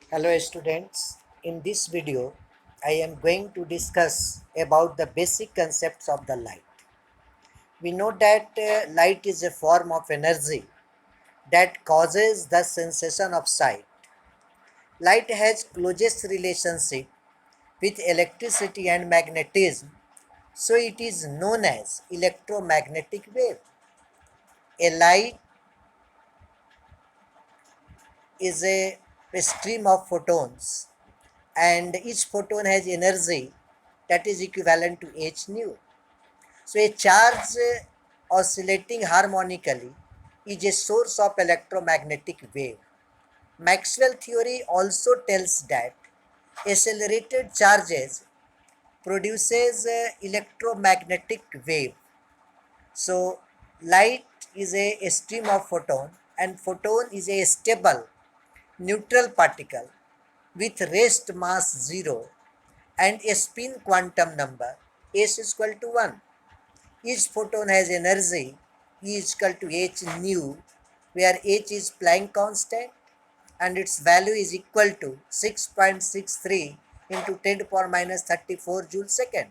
Hello students, in this video I am going to discuss about the basic concepts of the light. We know that light is a form of energy that causes the sensation of sight. Light has closest relationship with electricity and magnetism, so it is known as electromagnetic wave. A light is a stream of photons and each photon has energy that is equivalent to h nu. So a charge oscillating harmonically is a source of electromagnetic wave. Maxwell theory also tells that accelerated charges produces electromagnetic wave. So light is a stream of photon and photon is a stable neutral particle with rest mass 0 and a spin quantum number s is equal to 1. Each photon has energy E is equal to h nu, where h is Planck constant and its value is equal to 6.63 into 10 to the power minus 34 joule second,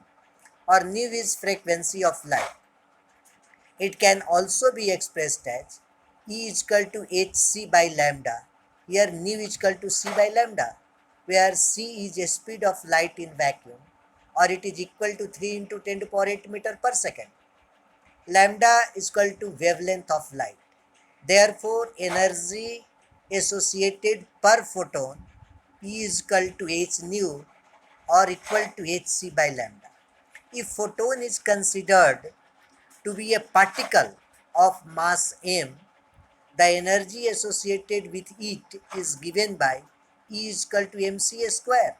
or nu is frequency of light. It can also be expressed as E is equal to hc by lambda. Here nu is equal to c by lambda, where c is a speed of light in vacuum, or it is equal to 3 into 10 to the power 8 meter per second. Lambda is equal to wavelength of light. Therefore, energy associated per photon E is equal to h nu or equal to hc by lambda. If photon is considered to be a particle of mass m, the energy associated with it is given by E is equal to mc square.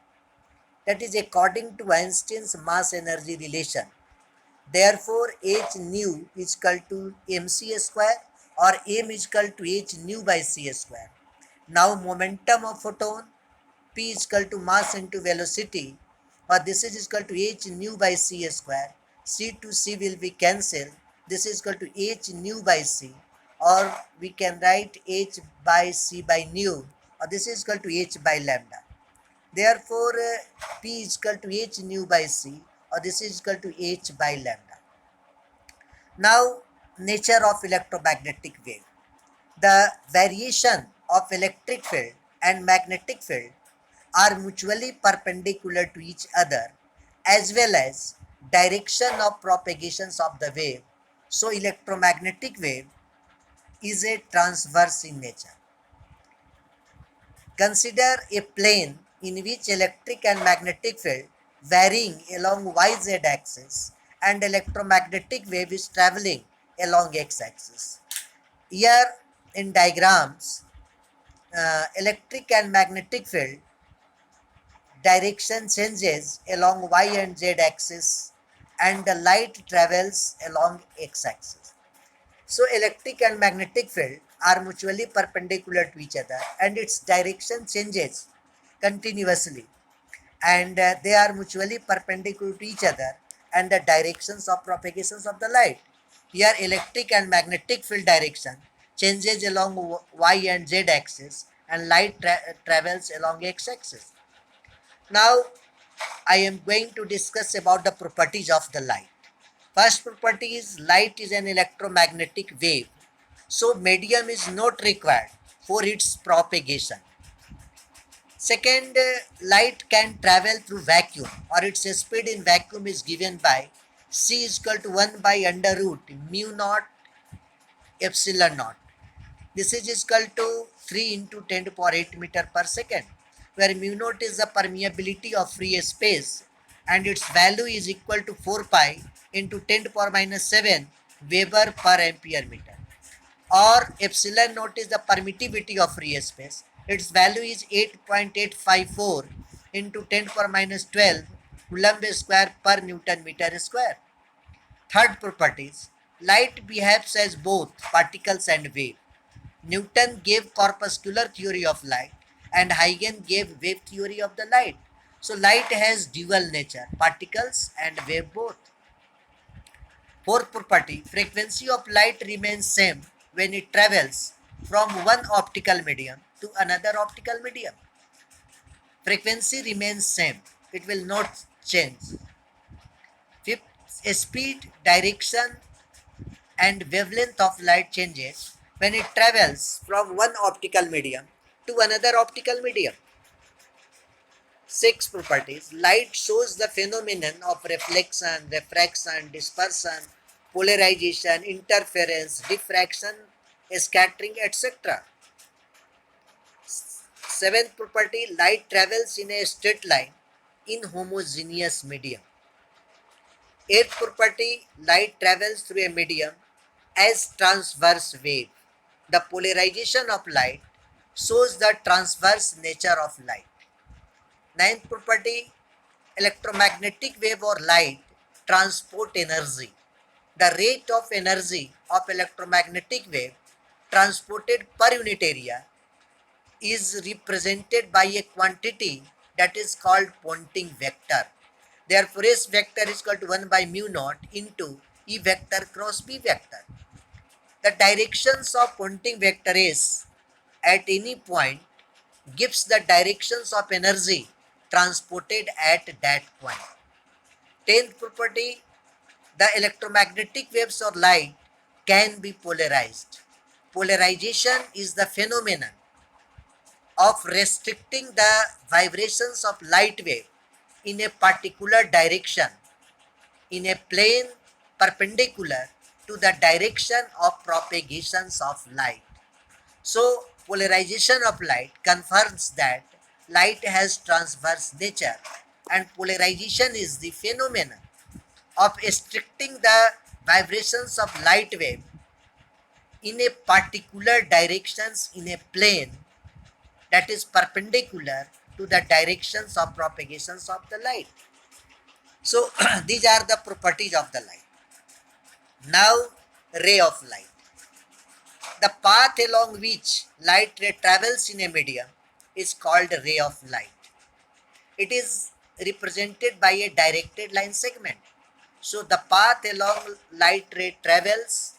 That is according to Einstein's mass energy relation. Therefore, h nu is equal to mc square or m is equal to h nu by c square. Now, momentum of photon p is equal to mass into velocity, or this is equal to h nu by c square. C to c will be cancelled. This is equal to h nu by c, or we can write h by c by nu, or this is equal to h by lambda. Therefore, p is equal to h nu by c, or this is equal to h by lambda. Now, nature of electromagnetic wave. The variation of electric field and magnetic field are mutually perpendicular to each other, as well as direction of propagations of the wave. So electromagnetic wave is a transverse in nature. Consider a plane in which electric and magnetic field varying along YZ axis and electromagnetic wave is traveling along X axis. Here in diagrams, electric and magnetic field direction changes along Y and Z axis and the light travels along X axis. So electric and magnetic field are mutually perpendicular to each other and its direction changes continuously, and they are mutually perpendicular to each other and the directions of propagations of the light. Here electric and magnetic field direction changes along Y and Z axis and light travels along X axis. Now I am going to discuss about the properties of the light. First property is light is an electromagnetic wave, so medium is not required for its propagation. Second, light can travel through vacuum, or its speed in vacuum is given by c is equal to 1 by under root mu naught epsilon naught. This is equal to 3 into 10 to the power 8 meter per second, where mu naught is the permeability of free space and its value is equal to 4 pi into 10 to the power minus 7 Weber per ampere meter. Or epsilon naught is the permittivity of free space. Its value is 8.854 into 10 to the power minus 12 Coulomb square per Newton meter square. Third property is light behaves as both particles and wave. Newton gave corpuscular theory of light and Huygens gave wave theory of the light. So light has dual nature, particles and wave both. Fourth property, frequency of light remains same when it travels from one optical medium to another optical medium. frequency remains same, it will not change. Fifth, speed, direction and wavelength of light changes when it travels from one optical medium to another optical medium. Six properties. Light shows the phenomenon of reflection, refraction, dispersion, polarization, interference, diffraction, scattering, etc. Seventh property, light travels in a straight line in homogeneous medium. Eighth property, light travels through a medium as transverse wave. The polarization of light shows the transverse nature of light. Ninth property, electromagnetic wave or light transport energy. The rate of energy of electromagnetic wave transported per unit area is represented by a quantity that is called Poynting vector. Therefore, S vector is equal to 1 by mu naught into E vector cross B vector. The directions of Poynting vector S at any point gives the directions of energy transported at that point. Tenth property, the electromagnetic waves or light can be polarized. Polarization is the phenomenon of restricting the vibrations of light wave in a particular direction in a plane perpendicular to the direction of propagations of light. So, polarization of light confirms that light has transverse nature, and polarization is the phenomenon of restricting the vibrations of light wave in a particular directions in a plane that is perpendicular to the directions of propagations of the light. So these are the properties of the light. Now, ray of light. The path along which light ray travels in a medium is called ray of light. It is represented by a directed line segment. So the path along light ray travels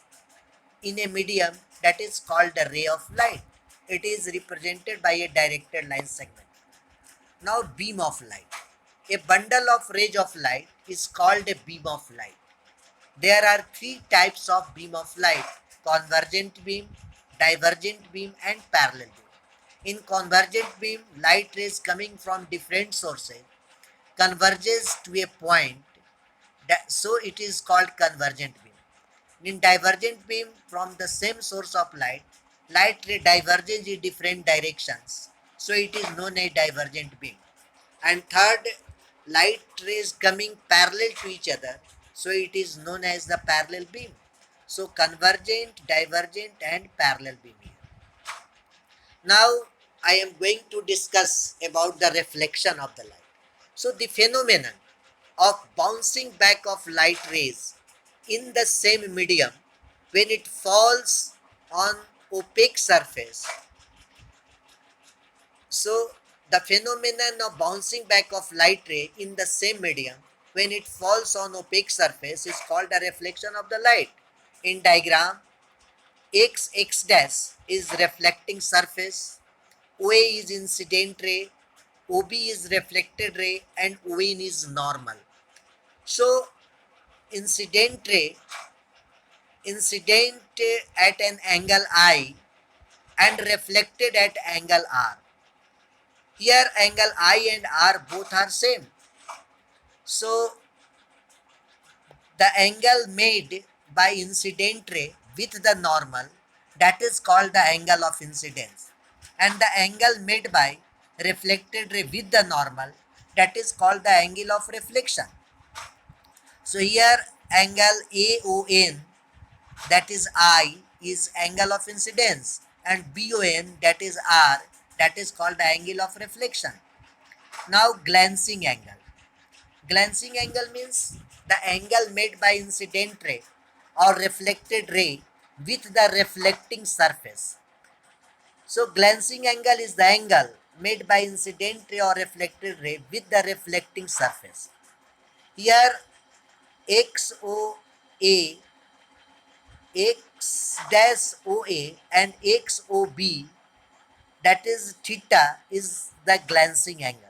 in a medium that is called a ray of light. It is represented by a directed line segment. Now, beam of light. A bundle of rays of light is called a beam of light. There are three types of beam of light: convergent beam, divergent beam and parallel beam. In convergent beam, light rays coming from different sources converges to a point, so it is called convergent beam. In divergent beam, from the same source of light, light ray diverges in different directions, so it is known as divergent beam. And third, light rays coming parallel to each other, so it is known as the parallel beam. So convergent, divergent and parallel beam here. Now I am going to discuss about the reflection of the light. So the phenomenon of bouncing back of light rays in the same medium when it falls on opaque surface. So the phenomenon of bouncing back of light ray in the same medium when it falls on opaque surface is called a reflection of the light. In diagram, x dash is reflecting surface, OA is incident ray, OB is reflected ray and ON is normal. So incident ray, incident at an angle I and reflected at angle R. Here angle I and R both are same. So the angle made by incident ray with the normal, that is called the angle of incidence, and the angle made by reflected ray with the normal, that is called the angle of reflection. So here angle AON, that is I, is angle of incidence, and BON, that is R, that is called the angle of reflection. Now glancing angle. Glancing angle means the angle made by incident ray or reflected ray with the reflecting surface. So glancing angle is the angle made by incident ray or reflected ray with the reflecting surface. Here XOA, X dash OA and XOB, that is theta, is the glancing angle.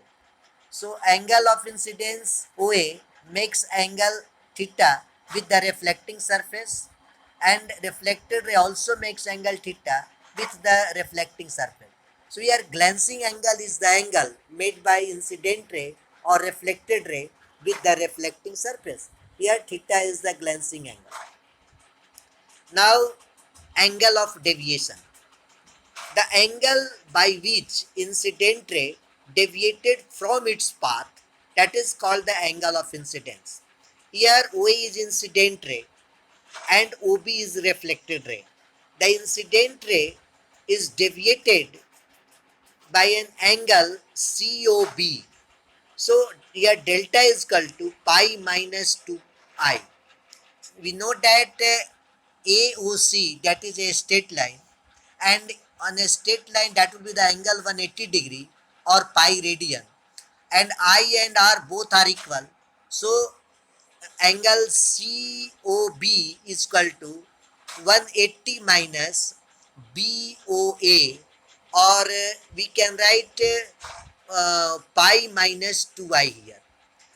So angle of incidence OA makes angle theta with the reflecting surface, and reflected ray also makes angle theta with the reflecting surface. So here glancing angle is the angle made by incident ray or reflected ray with the reflecting surface. Here theta is the glancing angle. Now angle of deviation. The angle by which incident ray deviated from its path, that is called the angle of incidence. Here OA is incident ray and OB is reflected ray. The incident ray is deviated by an angle COB. So here delta is equal to pi minus 2I. We know that AOC, that is a straight line, and on a straight line that will be the angle 180 degree or pi radian, and I and R both are equal. So angle COB is equal to 180 minus BOA, or we can write pi minus 2I here.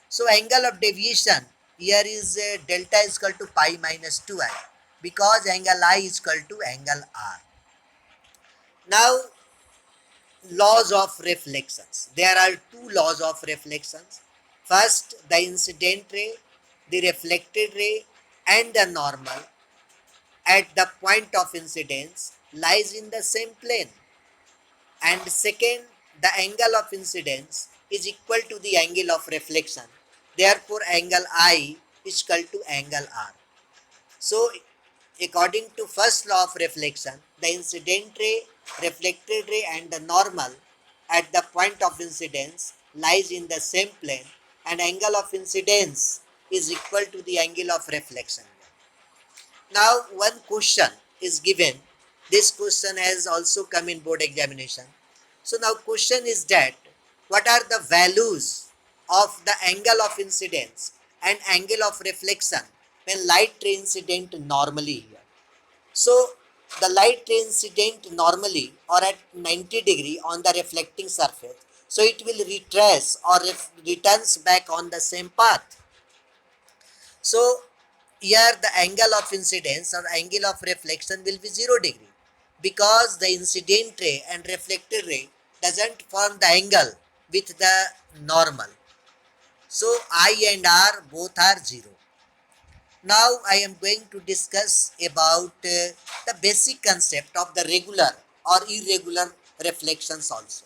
So angle of deviation here is delta is equal to pi minus 2I, because angle I is equal to angle R. Now laws of reflections. There are two laws of reflections. First, the incident ray, the reflected ray, and the normal at the point of incidence lies in the same plane. And second, the angle of incidence is equal to the angle of reflection. Therefore, angle I is equal to angle R. So, according to first law of reflection, the incident ray, reflected ray, and the normal at the point of incidence lies in the same plane, and angle of incidence is equal to the angle of reflection. Now, one question is given. This question has also come in board examination. So now question is that what are the values of the angle of incidence and angle of reflection when light ray incident normally here? So the light ray incident normally or at 90 degree on the reflecting surface, so it will retrace or returns back on the same path. So here the angle of incidence or angle of reflection will be 0 degree, because the incident ray and reflected ray doesn't form the angle with the normal. So I and R both are 0. Now I am going to discuss about the basic concept of the regular or irregular reflections also.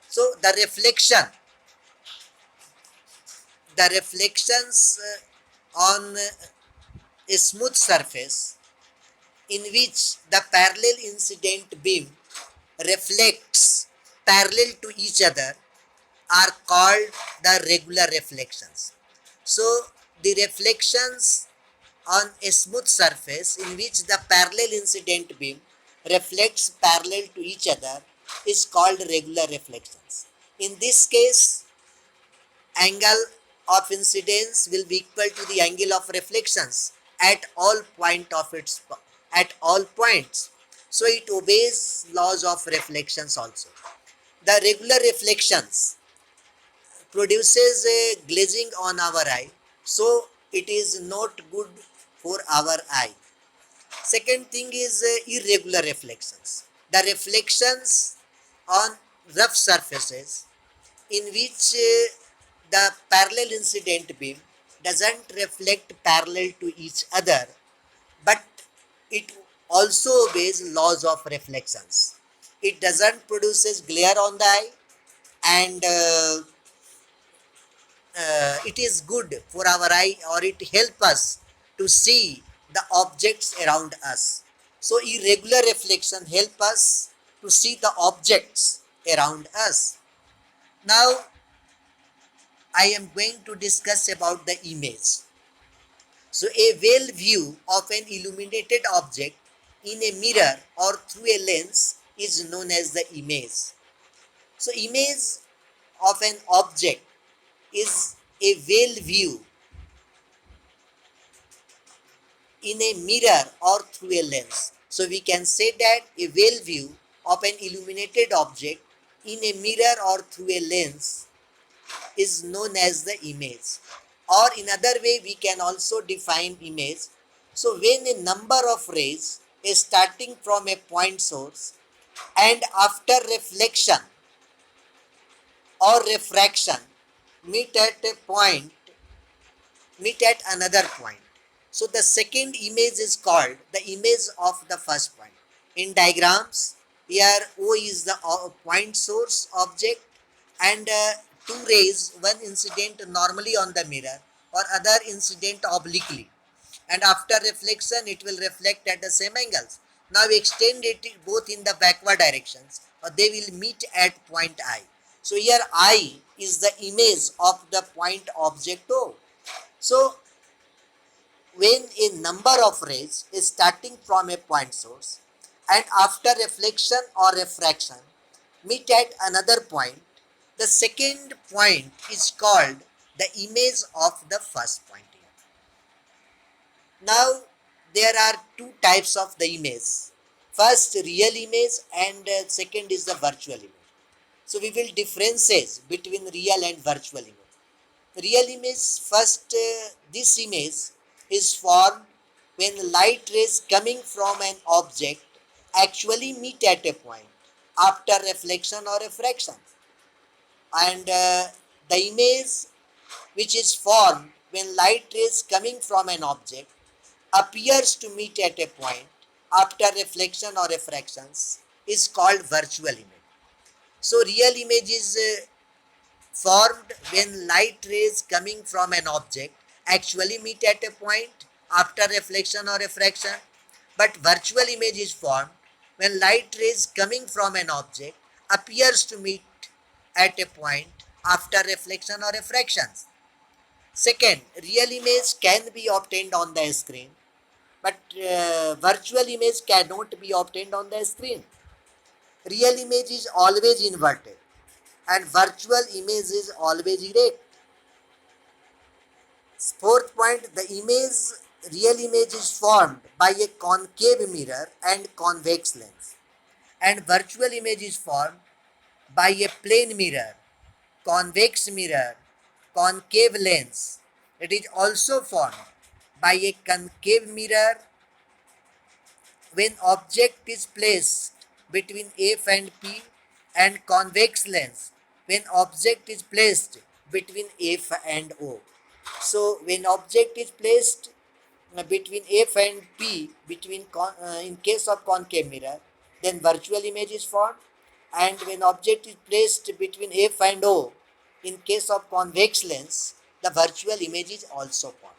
So the reflections on a smooth surface in which the parallel incident beam reflects parallel to each other are called the regular reflections. So the reflections on a smooth surface in which the parallel incident beam reflects parallel to each other is called regular reflections. In this case, angle of incidence will be equal to the angle of reflections at all points. So it obeys laws of reflections also. The regular reflections produces a glazing on our eye, so it is not good for our eye. Second thing is irregular reflections. The reflections on rough surfaces in which the parallel incident beam doesn't reflect parallel to each other, but it also obeys laws of reflections. It doesn't produces glare on the eye, and it is good for our eye, or it helps us to see the objects around us. So irregular reflection help us to see the objects around us. Now I am going to discuss about the image. So a well view of an illuminated object in a mirror or through a lens is known as the image. So image of an object is a well view in a mirror or through a lens. So we can say that a well view of an illuminated object in a mirror or through a lens is known as the image. Or in other way we can also define image. So when a number of rays is starting from a point source and after reflection or refraction meet at a point, meet at another point. So the second image is called the image of the first point. In diagrams, here O is the point source object and two rays, one incident normally on the mirror or other incident obliquely. And after reflection, it will reflect at the same angles. Now extend it both in the backward directions or they will meet at point I. So here I is the image of the point object O. So when a number of rays is starting from a point source and after reflection or refraction meet at another point, the second point is called the image of the first point. Now there are two types of the image. First real image and second is the virtual image. So we will differentiate between real and virtual image. Real image, first this image is formed when light rays coming from an object actually meet at a point after reflection or refraction. And the image which is formed when light rays coming from an object appears to meet at a point after reflection or refractions is called virtual image. So real image is formed when light rays coming from an object actually meet at a point after reflection or refraction, but virtual image is formed when light rays coming from an object appears to meet at a point after reflection or refractions. Second, real image can be obtained on the screen, but virtual image cannot be obtained on the screen. Real image is always inverted and virtual image is always erect. Fourth point, the real image is formed by a concave mirror and convex lens, and virtual image is formed by a plane mirror, convex mirror, concave lens. It is also formed by a concave mirror when object is placed between F and P, and convex lens when object is placed between F and O. So when object is placed between F and P, in case of concave mirror, then virtual image is formed, and when object is placed between F and O, in case of convex lens, the virtual image is also formed.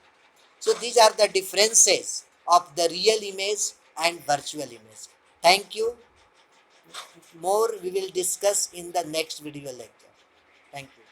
So these are the differences of the real image and virtual image. Thank you. More we will discuss in the next video lecture. Thank you.